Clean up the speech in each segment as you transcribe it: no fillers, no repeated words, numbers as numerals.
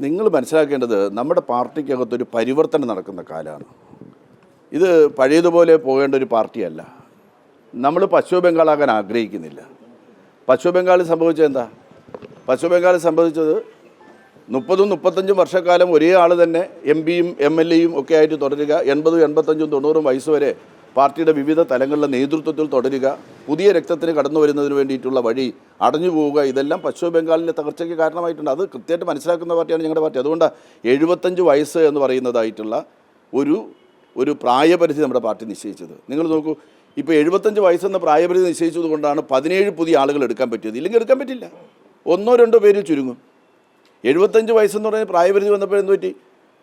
നിങ്ങൾ മനസ്സിലാക്കേണ്ടത് നമ്മുടെ പാർട്ടിക്കകത്തൊരു പരിവർത്തനം നടക്കുന്ന കാലമാണ്. ഇത് പഴയതുപോലെ പോകേണ്ട ഒരു പാർട്ടിയല്ല. നമ്മൾ പശ്ചിമ ബംഗാളാകാൻ ആഗ്രഹിക്കുന്നില്ല. പശ്ചിമ ബംഗാളിൽ സംഭവിച്ചത് എന്താ? പശ്ചിമ ബംഗാളിൽ സംഭവിച്ചത് 30-35 വർഷക്കാലം ഒരേ ആൾ തന്നെ എംപിയും MLAയും ഒക്കെ ആയിട്ട് തുടരുക, 80, 85, 90 വയസ്സ് വരെ പാർട്ടിയുടെ വിവിധ തലങ്ങളിലെ നേതൃത്വത്തിൽ തുടരുക, പുതിയ രക്തത്തിന് കടന്നു വരുന്നതിന് വേണ്ടിയിട്ടുള്ള വഴി അടഞ്ഞു പോവുക, ഇതെല്ലാം പശ്ചിമ ബംഗാളിലെ തകർച്ചയ്ക്ക് കാരണമായിട്ടുണ്ട്. അത് കൃത്യമായിട്ട് മനസ്സിലാക്കുന്ന പാർട്ടിയാണ് ഞങ്ങളുടെ പാർട്ടി. അതുകൊണ്ട് 75 വയസ്സ് എന്ന് പറയുന്നതായിട്ടുള്ള ഒരു പ്രായപരിധി നമ്മുടെ പാർട്ടി നിശ്ചയിച്ചത്. നിങ്ങൾ നോക്കൂ, ഇപ്പോൾ 75 വയസ്സെന്ന പ്രായപരിധി നിശ്ചയിച്ചത് കൊണ്ടാണ് 17 പുതിയ ആളുകൾ എടുക്കാൻ പറ്റിയത്. ഇല്ലെങ്കിൽ എടുക്കാൻ പറ്റില്ല, 1-2 പേര് ചുരുങ്ങും. 75 വയസ്സെന്ന് പറഞ്ഞാൽ പ്രായപരിധി വന്നപ്പോൾ എന്ത് പറ്റി?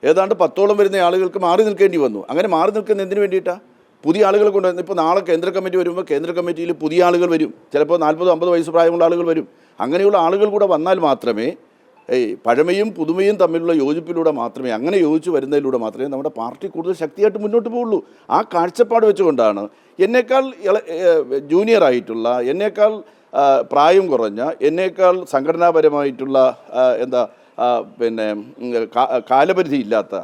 ഏതാണ്ട് 10ഓളം വരുന്ന ആളുകൾക്ക് മാറി നിൽക്കേണ്ടി വന്നു. അങ്ങനെ മാറി നിൽക്കുന്ന എന്തിനു വേണ്ടിയിട്ടാണ്? പുതിയ ആളുകൾ കൊണ്ടുവരുന്നത്. ഇപ്പോൾ നാളെ കേന്ദ്ര കമ്മിറ്റി വരുമ്പോൾ കേന്ദ്ര കമ്മിറ്റിയിൽ പുതിയ ആളുകൾ വരും. ചിലപ്പോൾ 40-50 വയസ്സ് പ്രായമുള്ള ആളുകൾ വരും. അങ്ങനെയുള്ള ആളുകൾ കൂടെ വന്നാൽ മാത്രമേ പഴമയും പുതുമയും തമ്മിലുള്ള യോജിപ്പിലൂടെ മാത്രമേ, അങ്ങനെ യോജിച്ച് വരുന്നതിലൂടെ മാത്രമേ നമ്മുടെ പാർട്ടി കൂടുതൽ ശക്തിയായിട്ട് മുന്നോട്ട് പോവുള്ളൂ. ആ കാഴ്ചപ്പാട് വെച്ചുകൊണ്ടാണ് എന്നേക്കാൾ ജൂനിയറായിട്ടുള്ള, എന്നേക്കാൾ പ്രായം കുറഞ്ഞ, എന്നേക്കാൾ സംഘടനാപരമായിട്ടുള്ള കാലപരിധി ഇല്ലാത്ത,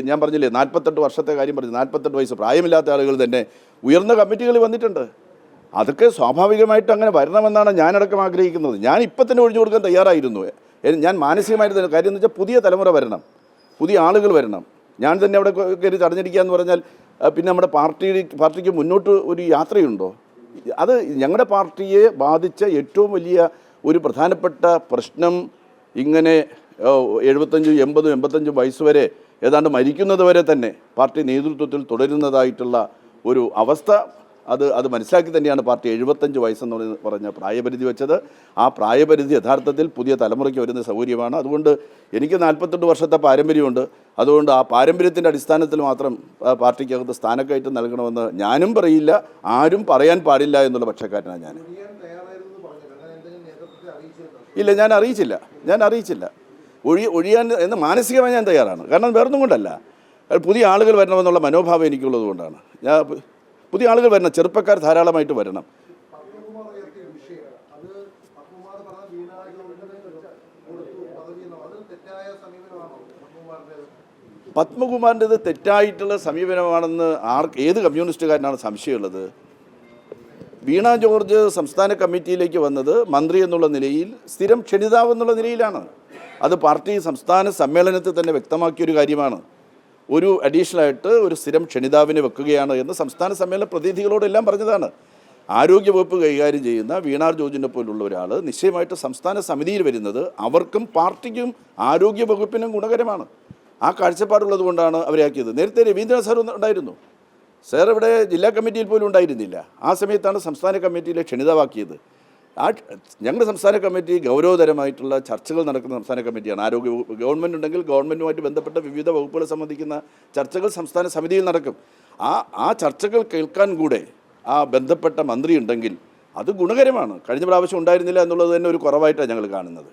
ഞാൻ പറഞ്ഞില്ലേ 48 വർഷത്തെ കാര്യം പറഞ്ഞു, 48 വയസ്സ് പ്രായമില്ലാത്ത ആളുകൾ തന്നെ ഉയർന്ന കമ്മിറ്റികളിൽ വന്നിട്ടുണ്ട്. അതൊക്കെ സ്വാഭാവികമായിട്ട് അങ്ങനെ വരണമെന്നാണ് ഞാനടക്കം ആഗ്രഹിക്കുന്നത്. ഞാൻ ഇപ്പം തന്നെ ഒഴിഞ്ഞു കൊടുക്കാൻ തയ്യാറായിരുന്നു. ഞാൻ മാനസികമായിട്ട് തന്നെ, കാര്യം എന്ന് വെച്ചാൽ പുതിയ തലമുറ വരണം, പുതിയ ആളുകൾ വരണം. ഞാൻ തന്നെ അവിടെ കയറി തടഞ്ഞിരിക്കുക എന്ന് പറഞ്ഞാൽ പിന്നെ നമ്മുടെ പാർട്ടിക്ക് മുന്നോട്ട് ഒരു യാത്രയുണ്ടോ? അത് ഞങ്ങളുടെ പാർട്ടിയെ ബാധിച്ച ഏറ്റവും വലിയ ഒരു പ്രധാനപ്പെട്ട പ്രശ്നം, ഇങ്ങനെ 75, 80, 85 വയസ്സ് വരെ, ഏതാണ്ട് മരിക്കുന്നത് വരെ തന്നെ പാർട്ടി നേതൃത്വത്തിൽ തുടരുന്നതായിട്ടുള്ള ഒരു അവസ്ഥ, അത് മനസ്സിലാക്കി തന്നെയാണ് പാർട്ടി 75 വയസ്സെന്ന് പറഞ്ഞ പ്രായപരിധി വെച്ചത്. ആ പ്രായപരിധി യഥാർത്ഥത്തിൽ പുതിയ തലമുറയ്ക്ക് വരുന്ന സൗകര്യമാണ്. അതുകൊണ്ട് എനിക്ക് 48 വർഷത്തെ പാരമ്പര്യമുണ്ട്. അതുകൊണ്ട് ആ പാരമ്പര്യത്തിൻ്റെ അടിസ്ഥാനത്തിൽ മാത്രം പാർട്ടിക്കകത്ത് സ്ഥാനക്കയറ്റം നൽകണമെന്ന് ഞാനും പറയില്ല, ആരും പറയാൻ പാടില്ല എന്നുള്ള പക്ഷക്കാരനാണ് ഞാൻ. ഇല്ല, ഞാൻ അറിയിച്ചില്ല. ഒഴിയാൻ എന്ന് മാനസികമായി ഞാൻ തയ്യാറാണ്. കാരണം വേറൊന്നും കൊണ്ടല്ല, പുതിയ ആളുകൾ വരണമെന്നുള്ള മനോഭാവം എനിക്കുള്ളത് കൊണ്ടാണ്. പുതിയ ആളുകൾ വരണം, ചെറുപ്പക്കാർ ധാരാളമായിട്ട് വരണം. പത്മകുമാറിൻ്റെത് തെറ്റായിട്ടുള്ള സമീപനമാണെന്ന് ഏത് കമ്മ്യൂണിസ്റ്റുകാരനാണ് സംശയമുള്ളത്? വീണ ജോർജ് സംസ്ഥാന കമ്മിറ്റിയിലേക്ക് വന്നത് മന്ത്രി എന്നുള്ള നിലയിൽ, സ്ഥിരം ക്ഷണിതാവ് എന്നുള്ള നിലയിലാണ്. അത് പാർട്ടി സംസ്ഥാന സമ്മേളനത്തിൽ തന്നെ വ്യക്തമാക്കിയൊരു കാര്യമാണ്. ഒരു അഡീഷണലായിട്ട് ഒരു സ്ഥിരം ക്ഷണിതാവിനെ വെക്കുകയാണ് എന്ന് സംസ്ഥാന സമ്മേളന പ്രതിനിധികളോടെല്ലാം പറഞ്ഞതാണ്. ആരോഗ്യവകുപ്പ് കൈകാര്യം ചെയ്യുന്ന വീണ ജോർജിനെ പോലുള്ള ഒരാൾ നിശ്ചയമായിട്ട് സംസ്ഥാന സമിതിയിൽ വരുന്നത് അവർക്കും പാർട്ടിക്കും ആരോഗ്യവകുപ്പിനും ഗുണകരമാണ്. ആ കാഴ്ചപ്പാടുള്ളത് കൊണ്ടാണ് അവരെ ആക്കിയത്. നേരത്തെ രവീന്ദ്രനാഥ് സാർ ഉണ്ടായിരുന്നു. സാർ ഇവിടെ ജില്ലാ കമ്മിറ്റിയിൽ പോലും ഉണ്ടായിരുന്നില്ല. ആ സമയത്താണ് സംസ്ഥാന കമ്മിറ്റിയിലെ ക്ഷണിതാവാക്കിയത്. ഞങ്ങളുടെ സംസ്ഥാന കമ്മിറ്റി ഗൗരവതരമായിട്ടുള്ള ചർച്ചകൾ നടക്കുന്ന സംസ്ഥാന കമ്മിറ്റിയാണ്. ഗവൺമെൻറ് ഉണ്ടെങ്കിൽ ഗവൺമെൻറ്റുമായിട്ട് ബന്ധപ്പെട്ട വിവിധ വകുപ്പുകളെ സംബന്ധിക്കുന്ന ചർച്ചകൾ സംസ്ഥാന സമിതിയിൽ നടക്കും. ആ ചർച്ചകൾ കേൾക്കാൻ കൂടെ ആ ബന്ധപ്പെട്ട മന്ത്രി ഉണ്ടെങ്കിൽ അത് ഗുണകരമാണ്. കഴിഞ്ഞ പ്രാവശ്യം ഉണ്ടായിരുന്നില്ല എന്നുള്ളത് തന്നെ ഒരു കുറവായിട്ടാണ് ഞങ്ങൾ കാണുന്നത്.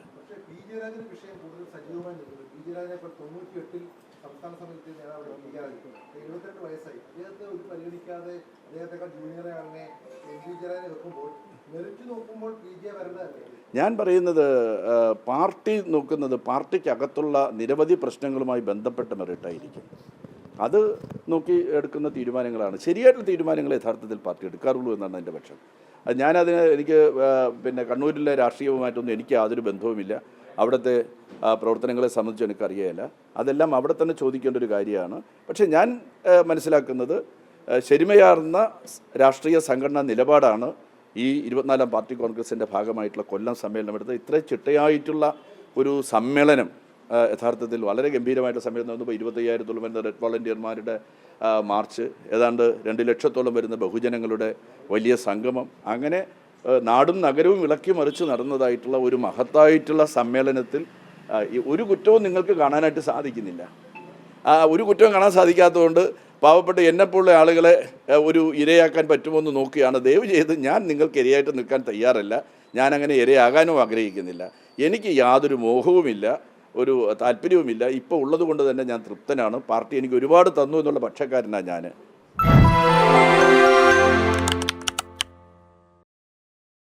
ഞാൻ പറയുന്നത് പാർട്ടി നോക്കുന്നത് പാർട്ടിക്കകത്തുള്ള നിരവധി പ്രശ്നങ്ങളുമായി ബന്ധപ്പെട്ട മെറിറ്റായിരിക്കും. അത് നോക്കി എടുക്കുന്ന തീരുമാനങ്ങളാണ് ശരിയായിട്ടുള്ള തീരുമാനങ്ങൾ യഥാർത്ഥത്തിൽ പാർട്ടി എടുക്കാറുള്ളൂ എന്നാണ് എൻ്റെ പക്ഷം. എനിക്ക് കണ്ണൂരിലെ രാഷ്ട്രീയവുമായിട്ടൊന്നും എനിക്ക് യാതൊരു ബന്ധവുമില്ല. അവിടുത്തെ പ്രവർത്തനങ്ങളെ സംബന്ധിച്ച് എനിക്കറിയില്ല. അതെല്ലാം അവിടെ തന്നെ ചോദിക്കേണ്ട ഒരു കാര്യമാണ്. പക്ഷേ ഞാൻ മനസ്സിലാക്കുന്നത് ശരിമയാർന്ന രാഷ്ട്രീയ സംഘടനാ നിലപാടാണ് ഈ 24ാം പാർട്ടി കോൺഗ്രസിൻ്റെ ഭാഗമായിട്ടുള്ള കൊല്ലം സമ്മേളനം എടുത്ത് ഇത്ര ചിട്ടയായിട്ടുള്ള ഒരു സമ്മേളനം. യഥാർത്ഥത്തിൽ വളരെ ഗംഭീരമായിട്ടുള്ള സമ്മേളനം നടന്നപ്പോൾ 25,000-ഓളം വരുന്ന റെഡ് വോളണ്ടിയർമാരുടെ മാർച്ച്, ഏതാണ്ട് 2 ലക്ഷത്തോളം വരുന്ന ബഹുജനങ്ങളുടെ വലിയ സംഗമം, അങ്ങനെ നാടും നഗരവും ഇളക്കി മറിച്ച് നടന്നതായിട്ടുള്ള ഒരു മഹത്തായിട്ടുള്ള സമ്മേളനത്തിൽ ഒരു കുറ്റവും നിങ്ങൾക്ക് കാണാനായിട്ട് സാധിക്കുന്നില്ല. ഒരു കുറ്റവും കാണാൻ സാധിക്കാത്തതുകൊണ്ട് പാവപ്പെട്ട എന്നെപ്പോലുള്ള ആളുകളെ ഒരു ഇരയാക്കാൻ പറ്റുമോ എന്ന് നോക്കുകയാണ്. ദയവ് ചെയ്ത് ഞാൻ നിങ്ങൾക്ക് ഇരയായിട്ട് നിൽക്കാൻ തയ്യാറല്ല. ഞാനങ്ങനെ ഇരയാകാനും ആഗ്രഹിക്കുന്നില്ല. എനിക്ക് യാതൊരു മോഹവുമില്ല, ഒരു താല്പര്യവുമില്ല. ഇപ്പോൾ ഉള്ളത് കൊണ്ട് തന്നെ ഞാൻ തൃപ്തനാണ്. പാർട്ടി എനിക്ക് ഒരുപാട് തന്നു എന്നുള്ള പക്ഷക്കാരനാണ് ഞാൻ.